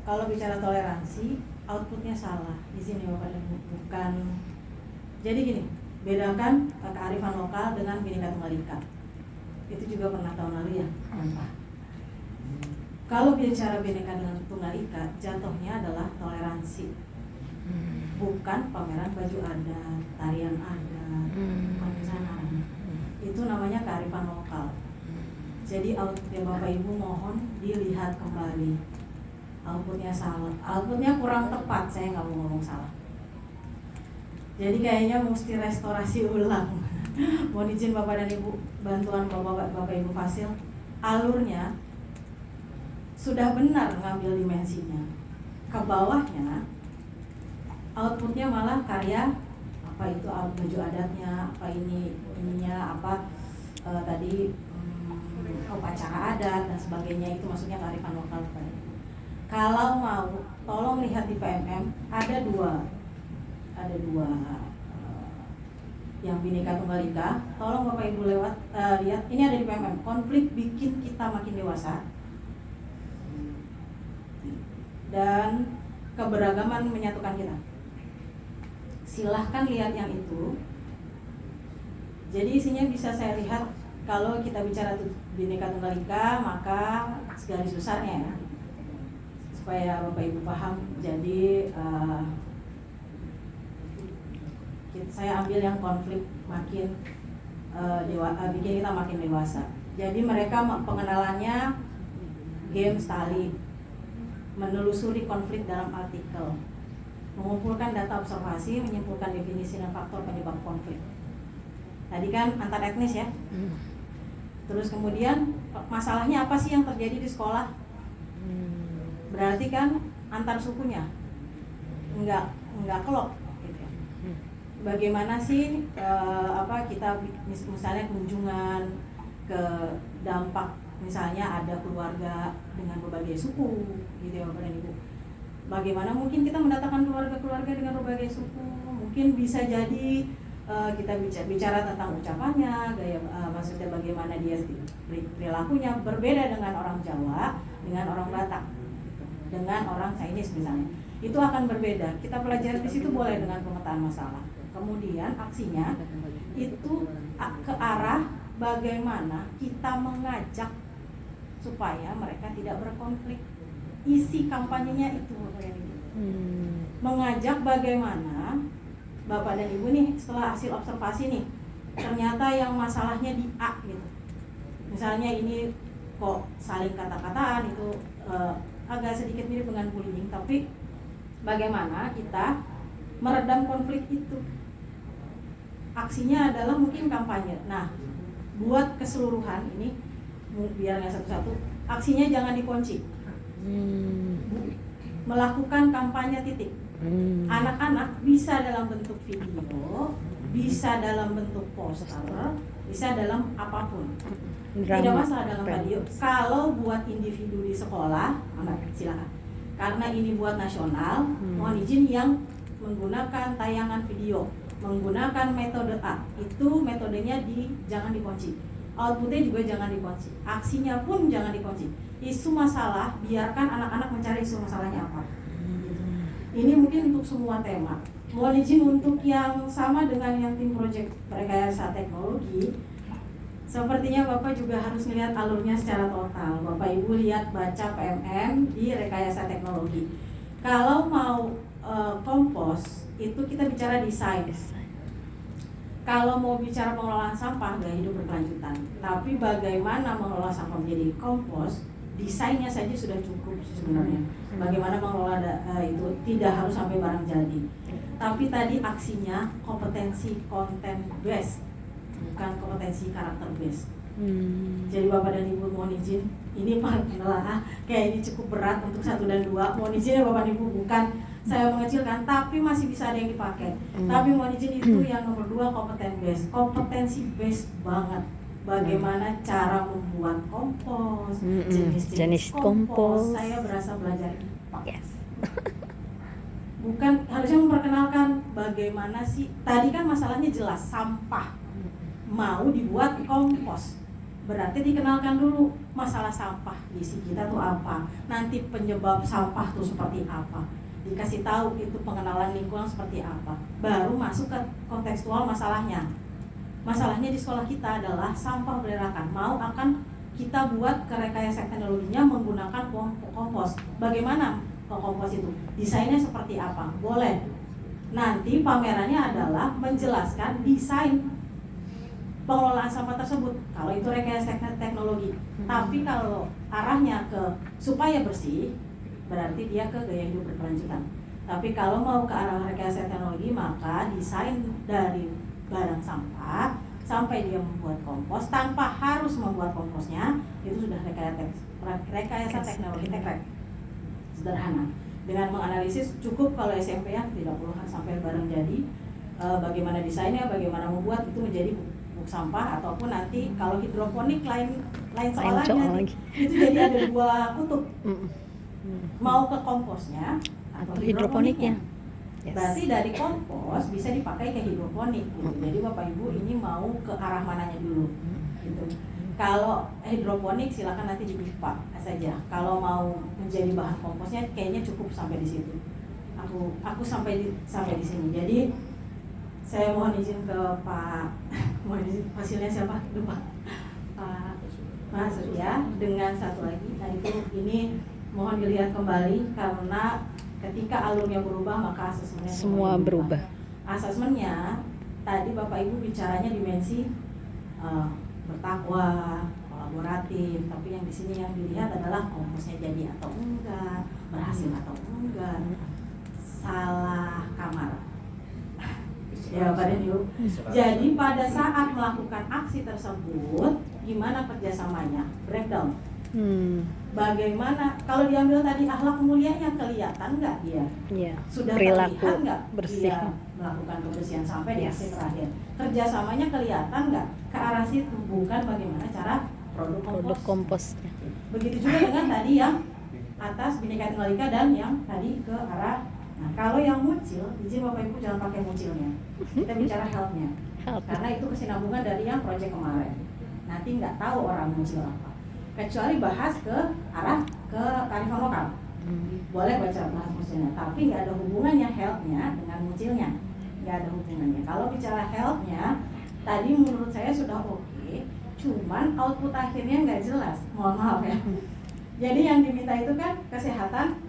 kalau bicara toleransi, outputnya salah di sini Bapak dan Ibu. Bukan. Jadi gini, bedakan kearifan lokal dengan Bhinneka Tunggal Ika. Itu juga pernah tahun lalu ya. Kalau bicara Bhinneka dengan Tunggal Ika, jatuhnya adalah toleransi, bukan pameran baju adat, tarian adat, perencanaan. Itu namanya kearifan lokal. Jadi outputnya Bapak Ibu mohon dilihat kembali. Outputnya salah, outputnya kurang tepat, saya nggak mau ngomong salah. Jadi kayaknya mesti restorasi ulang. Mohon izin Bapak dan Ibu, bantuan Bapak Ibu Fasil, alurnya sudah benar ngambil dimensinya. Ke bawahnya outputnya malah karya apa itu baju adatnya, apa ininya apa tadi upacara adat dan sebagainya, itu maksudnya kearifan lokal. Kalau mau tolong lihat di PMM ada dua yang Bhinneka Tunggal Ika, tolong Bapak Ibu lihat, ini ada di PMM, konflik bikin kita makin dewasa dan keberagaman menyatukan kita. Silahkan lihat yang itu. Jadi isinya bisa saya lihat, kalau kita bicara Bhinneka Tunggal Ika, maka garis besarnya ya, supaya Bapak Ibu paham. Jadi saya ambil yang konflik makin bikin kita makin dewasa. Jadi mereka pengenalannya game tali, menelusuri konflik dalam artikel, mengumpulkan data observasi, menyimpulkan definisi dan faktor penyebab konflik. Tadi kan antar etnis ya. Terus kemudian masalahnya apa sih yang terjadi di sekolah? Berarti kan antar sukunya enggak kelop gitu ya. Bagaimana sih kita misalnya kunjungan ke dampak, misalnya ada keluarga dengan berbagai suku gitu ya Bapak dan Ibu. Bagaimana mungkin kita mendatangkan keluarga-keluarga dengan berbagai suku? Mungkin bisa jadi kita bicara tentang ucapannya, gaya maksudnya bagaimana dia perilakunya berbeda dengan orang Jawa, dengan orang Batak, dengan orang Chinese misalnya. Itu akan berbeda. Kita pelajari di situ boleh dengan pemetaan masalah. Kemudian aksinya itu ke arah bagaimana kita mengajak supaya mereka tidak berkonflik. Isi kampanyenya itu mengajak bagaimana Bapak dan Ibu nih, setelah hasil observasi nih, ternyata yang masalahnya di A gitu. Misalnya ini kok saling kata-kataan, itu agak sedikit mirip dengan bullying, tapi bagaimana kita meredam konflik itu. Aksinya adalah mungkin kampanye. Nah, buat keseluruhan ini, biar nggak satu-satu, aksinya jangan dikunci. Melakukan kampanye titik. Anak-anak bisa dalam bentuk video, bisa dalam bentuk poster, bisa dalam apapun. Tidak masalah dalam video. Kalau buat individu di sekolah, silakan. Karena ini buat nasional, mohon izin yang menggunakan tayangan video, menggunakan metode A, itu metodenya jangan dikunci. Outputnya juga jangan dikunci. Aksinya pun jangan dikunci. Isu masalah, biarkan anak-anak mencari isu masalahnya apa. Ini mungkin untuk semua tema. Mohon izin untuk yang sama dengan yang tim proyek rekayasa teknologi, sepertinya Bapak juga harus melihat alurnya secara total. Bapak Ibu lihat baca PMM di rekayasa teknologi. Kalau mau kompos, itu kita bicara desain. Kalau mau bicara pengelolaan sampah, gaya hidup berkelanjutan. Tapi bagaimana mengelola sampah menjadi kompos, desainnya saja sudah cukup sebenarnya. Bagaimana mengelola itu tidak harus sampai barang jadi. Tapi tadi aksinya kompetensi content based, bukan kompetensi karakter based. Jadi Bapak dan Ibu mohon izin, ini penelaahan kayak ini cukup berat untuk 1 dan 2. Mohon izin ya Bapak dan Ibu, bukan saya mengecilkan, tapi masih bisa ada yang dipakai. Tapi mohon izin itu yang nomor 2, kompetensi based banget. Bagaimana cara membuat kompos, jenis kompos. Saya berasa belajar IPA. Yes. Bukan harusnya memperkenalkan bagaimana sih. Tadi kan masalahnya jelas, sampah mau dibuat kompos. Berarti dikenalkan dulu masalah sampah di kita tuh apa, nanti penyebab sampah tuh seperti apa, dikasih tahu itu pengenalan lingkungan seperti apa, baru masuk ke kontekstual masalahnya. Masalahnya di sekolah kita adalah sampah berserakan, mau akan kita buat ke rekayasa teknologinya menggunakan kompos. Bagaimana kompos itu? Desainnya seperti apa? Boleh. Nanti pamerannya adalah menjelaskan desain pengelolaan sampah tersebut. Kalau itu rekayasa teknologi. Tapi kalau arahnya ke supaya bersih, berarti dia ke gaya hidup berkelanjutan. Tapi kalau mau ke arah rekayasa teknologi, maka desain dari barang sampah sampai dia membuat kompos tanpa harus membuat komposnya, itu sudah rekayasa teknologi tekrek. Sederhana. Dengan menganalisis cukup kalau SMP ya, tidak perlu sampai barang jadi. Bagaimana desainnya, bagaimana membuat itu menjadi buk sampah, ataupun nanti kalau hidroponik lain soalnya itu jadi ada dua kutub. Mau ke komposnya atau hidroponiknya. Yes. Berarti dari kompos bisa dipakai ke hidroponik gitu. Jadi Bapak Ibu ini mau ke arah mananya dulu gitu. Kalau hidroponik silakan nanti dipipa saja. Kalau mau menjadi bahan komposnya kayaknya cukup sampai di situ. Aku sampai di sini. Jadi saya mohon izin ke Pak, mohon izin hasilnya siapa? Lupa. Pak Surya dengan satu lagi. Nah itu ini mohon dilihat kembali karena ketika alurnya berubah maka asesmennya semua berubah. Asesmennya tadi Bapak Ibu bicaranya dimensi bertakwa, kolaboratif, tapi yang di sini yang dilihat adalah komposnya jadi atau enggak, berhasil atau enggak, salah kamar. Ya Pak Denyu. Jadi pada saat melakukan aksi tersebut, gimana kerjasamanya? Breakdown. Bagaimana kalau diambil tadi akhlak mulianya kelihatan nggak dia? Yeah. Sudah perilaku terlihat nggak bersih dia melakukan kebersihan sampai di aksi terakhir? Kerjasamanya kelihatan nggak ke arah situ? Bukan bagaimana cara produk komposnya. Begitu juga dengan tadi yang atas Bhinneka Tunggal Ika dan yang tadi ke arah. Nah kalau yang muncil, izin Bapak Ibu jangan pakai muncilnya. Kita bicara health-nya. Karena itu kesinambungan dari yang proyek kemarin. Nanti nggak tahu orang muncil apa. Kecuali bahas ke arah ke kearifan lokal, boleh bahas muncilnya, tapi nggak ada hubungannya health-nya dengan muncilnya, nggak ada hubungannya. Kalau bicara health-nya, tadi menurut saya sudah oke, cuman output akhirnya nggak jelas, mohon maaf ya. Jadi yang diminta itu kan kesehatan,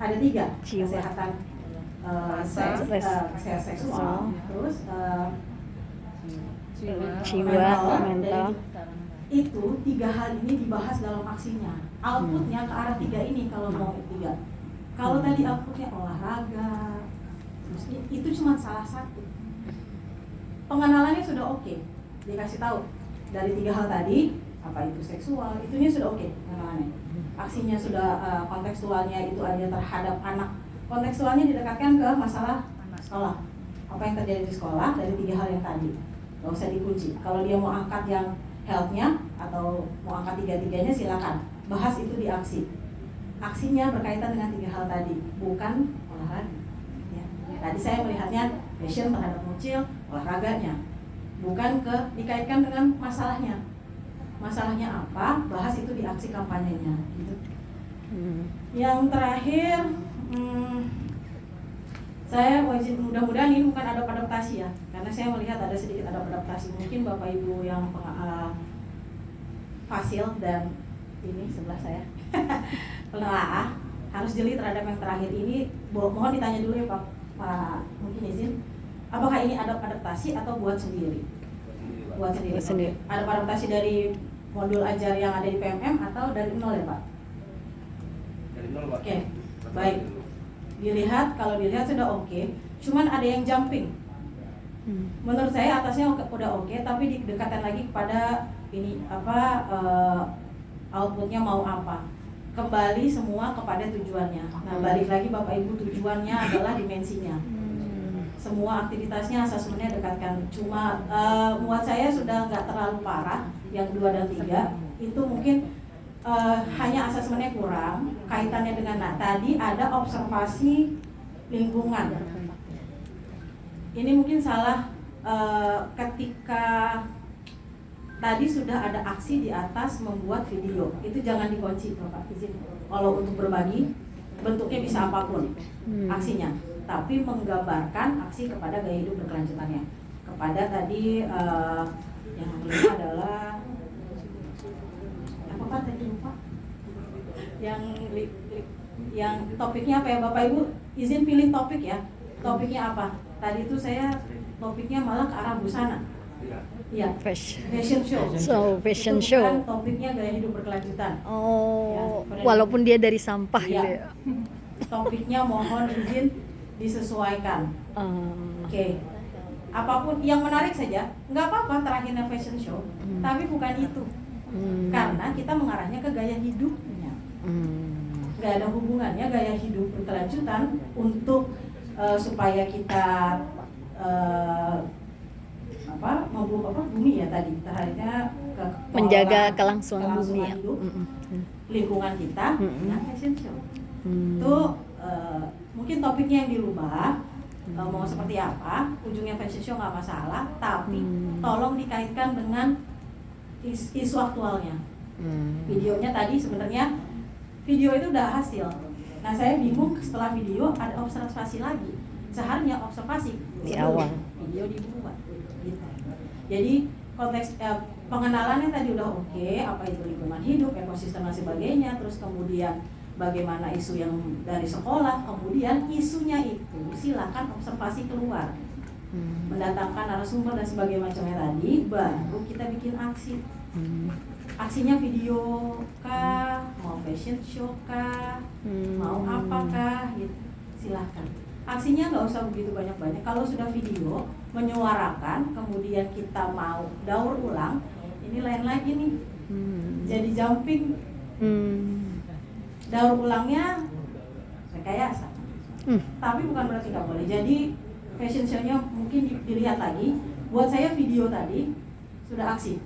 ada 3, kesehatan seksual, terus jiwa, mental. Itu 3 hal ini dibahas dalam aksinya. Outputnya ke arah 3 ini kalau mau 3. Kalau tadi outputnya olahraga, terus itu cuma salah satu. Pengenalannya sudah oke, dikasih tahu dari 3 hal tadi, apa itu seksual, itunya sudah oke pengenalannya. Aksinya sudah kontekstualnya itu ada terhadap anak. Kontekstualnya didekatkan ke masalah sekolah. Apa yang terjadi di sekolah dari 3 hal yang tadi. Gak usah dikunci. Kalau dia mau angkat yang health-nya atau mau angkat 3-3-nya silakan bahas itu di aksi. Aksinya berkaitan dengan 3 hal tadi, bukan olahraga. Ya. Tadi saya melihatnya passion terhadap muncil, olahraganya, bukan dikaitkan dengan masalahnya. Masalahnya apa? Bahas itu di aksi kampanyenya. Gitu. Yang terakhir, saya wajib mudah-mudahan ini bukan adaptasi ya, karena saya melihat ada sedikit adaptasi. Mungkin Bapak Ibu yang fasil dan ini sebelah saya penelaah harus jeli terhadap yang terakhir ini. Mohon ditanya dulu ya Pak, mungkin izin, apakah ini adaptasi atau buat sendiri? Buat sendiri. Adaptasi dari modul ajar yang ada di PMM atau dari nol ya Pak? Dari nol Pak. Oke, baik. Dilihat, kalau dilihat sudah oke, cuman ada yang jumping. Menurut saya atasnya udah oke, tapi didekatkan lagi kepada ini outputnya mau apa. Kembali semua kepada tujuannya. Nah balik lagi Bapak Ibu, tujuannya adalah dimensinya. Semua aktivitasnya asesmennya dekatkan. Cuma buat saya sudah nggak terlalu parah yang 2 dan 3 itu mungkin hanya asesmennya kurang, kaitannya dengan tadi ada observasi lingkungan. Ini mungkin salah ketika tadi sudah ada aksi di atas membuat video. Itu jangan dikunci, Bapak izin. Kalau untuk berbagi, bentuknya bisa apapun aksinya, tapi menggambarkan aksi kepada gaya hidup berkelanjutannya. Kepada tadi yang kelima adalah apa Pak tadi lupa? Yang topiknya apa ya Bapak Ibu? Izin pilih topik ya. Topiknya apa? Tadi itu saya topiknya malah ke arah busana. Iya. Fashion show. So, fashion Itu show. bukan topiknya gaya hidup berkelanjutan. Oh, Ya, walaupun dia dari sampah Iya. gitu ya. Topiknya mohon izin disesuaikan. Oke. Apapun yang menarik saja, nggak apa-apa terakhirnya fashion show, tapi bukan itu. Karena kita mengarahnya ke gaya hidupnya. Nggak ada hubungannya gaya hidup berkelanjutan untuk supaya kita bumi ya tadi terhadapnya Menjaga kelangsungan bumi ya. hidup, lingkungan kita dengan fashion show. Itu mungkin topiknya yang dirubah, mau seperti apa, ujungnya fashion show nggak masalah, tapi tolong dikaitkan dengan isu aktualnya. Videonya tadi sebenarnya video itu udah hasil. Nah saya bingung setelah video ada observasi lagi. Seharusnya observasi Di sebelum awal. video dibuat. Gitu. Jadi konteks pengenalannya tadi udah oke, apa itu lingkungan hidup, ekosistem dan sebagainya, terus kemudian bagaimana isu yang dari sekolah, kemudian isunya itu silakan observasi keluar, mendatangkan narasumber dan sebagainya macamnya tadi, baru kita bikin aksi. Aksinya video kah, mau fashion show kah, mau apakah gitu, silahkan. Aksinya nggak usah begitu banyak-banyak. Kalau sudah video menyuarakan, kemudian kita mau daur ulang, ini lain lagi nih. Jadi jumping, daur ulangnya rekayasa. Tapi bukan berarti nggak boleh. Jadi fashion show-nya mungkin dilihat lagi. Buat saya video tadi sudah aksi.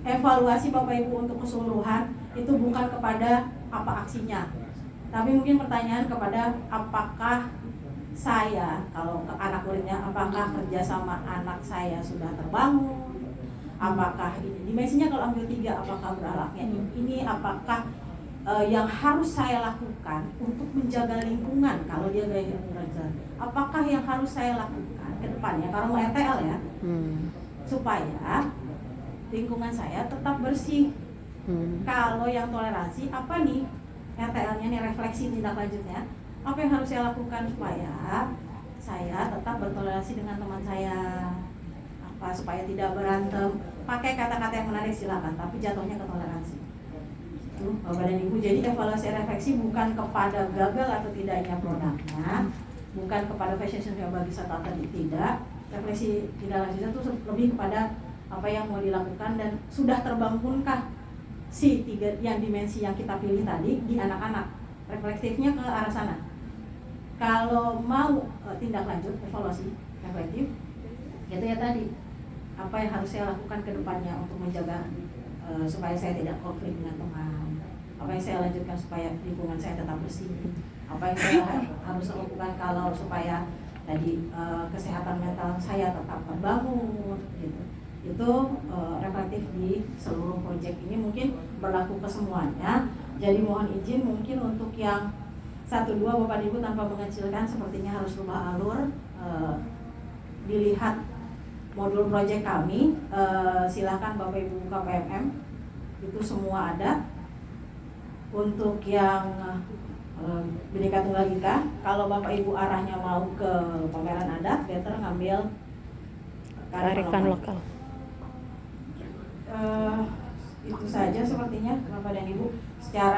Evaluasi Bapak Ibu untuk keseluruhan itu bukan kepada apa aksinya, tapi mungkin pertanyaan kepada apakah saya, kalau ke anak muridnya, apakah kerja sama anak saya sudah terbangun, apakah ini dimensinya kalau ambil 3, apakah berakhlaknya ini, apakah yang harus saya lakukan untuk menjaga lingkungan kalau dia gaya hidup berkelanjutan, apakah yang harus saya lakukan ke depannya kalau mau RTL ya, supaya lingkungan saya tetap bersih. Kalau yang toleransi apa nih RTL-nya nih, refleksi tindak lanjutnya, apa yang harus saya lakukan supaya saya tetap bertoleransi dengan teman saya, apa supaya tidak berantem, pakai kata-kata yang menarik silakan, tapi jatuhnya ke toleransi. Itu Bapak dan Ibu. Jadi evaluasi refleksi bukan kepada gagal atau tidaknya produknya, bukan kepada fashion show yang bagus atau tidak. Refleksi tindak lanjutnya itu lebih kepada apa yang mau dilakukan dan sudah terbangunkah si 3 yang dimensi yang kita pilih tadi di anak-anak, reflektifnya ke arah sana. Kalau mau tindak lanjut evaluasi reflektif itu ya tadi, apa yang harus saya lakukan ke depannya untuk menjaga supaya saya tidak konflik dengan teman, apa yang saya lanjutkan supaya lingkungan saya tetap bersih, apa yang saya harus lakukan kalau supaya tadi kesehatan mental saya tetap terbangun gitu. Itu reflektif di seluruh proyek ini, mungkin berlaku ke semuanya. Jadi mohon izin mungkin untuk yang 1-2 Bapak Ibu tanpa mengecilkan sepertinya harus rubah alur, dilihat modul proyek kami, silakan Bapak Ibu buka PMM, itu semua ada. Untuk yang Bhinneka Tunggal Ika, kalau Bapak Ibu arahnya mau ke pameran adat, better ngambil Kearifan lokal. Itu saja sepertinya Bapak dan Ibu secara